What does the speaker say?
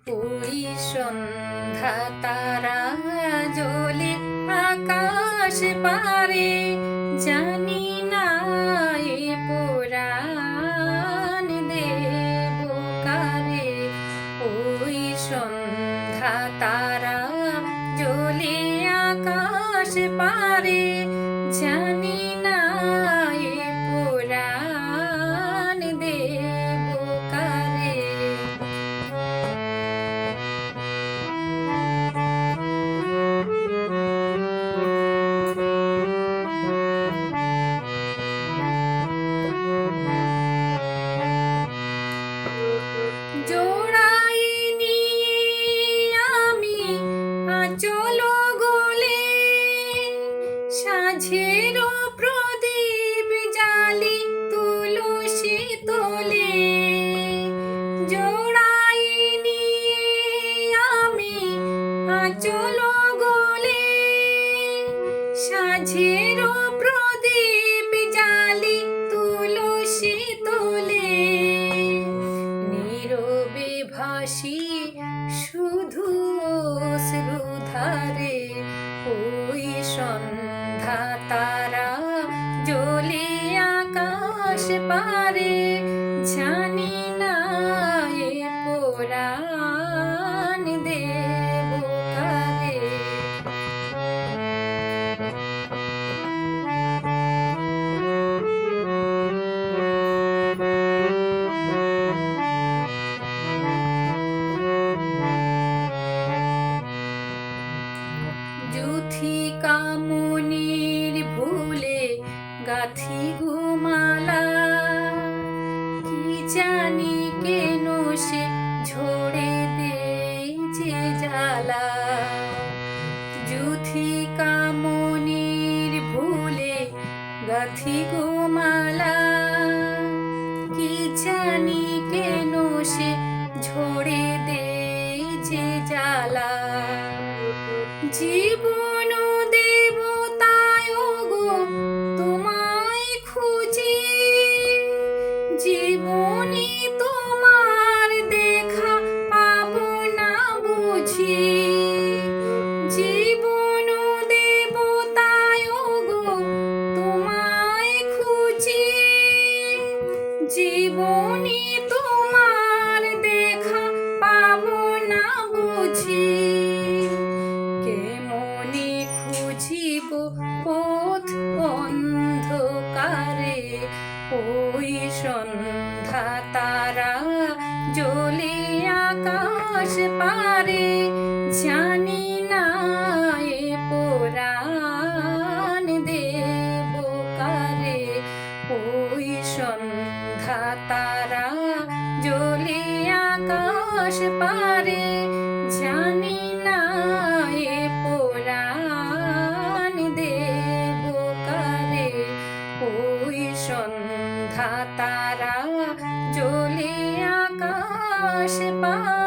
ওই সন্ধ্যা তারা জ্বলে আকাশ পারে, জানি না এ পরাণ দেব কারে। ওই সন্ধ্যা তারা জ্বলে আকাশ পারে, জানি না এ পরাণ দেব কারে। জোড়াই নিয়ে আমি আঁচল গলে, সাঁঝের প্রদীপ জালি তুলসী তলে। জোড়াই নিয়ে আমি আঁচল গলে, সাঁঝের প্রদীপ জালি তুলসী তলে। নীরবে ভাসি শুধু অশ্রুধারে, ওই সন্ধ্যা তারা জ্বলে আকাশ পারে, জানি না এ পরাণ দেব কারে। যুথিকা মনির ভুলে গাথি ঘুমালা, কি জানি কেন সে ঝরে দে যে জ্বালা। যুথিকা মনির ভুলে গাথি ঘুমালা, কি জানি কেন সে ঝরে দে যে জ্বালা। জীবন দেবতায় গো তোমায় খুঁজি, জীবনে তোমার দেখা পাবো না বুঝি। জীবন দেবতায় গো তোমায় খুঁজি, জীবনে তোমার দেখা পাবো না বুঝি। কেমনে খুঁজিব পথ অন্ধকারে, ওই সন্ধ্যা তারা জ্বলে আকাশ পারে, জানি না এ পরাণ দেব কারে। ওই সন্ধ্যা তারা জ্বলে আকাশ পারে, জানি না এ পরাণ দেব কারে। ওই সন্ধ্যা তারা জ্বলে আকাশ পারে।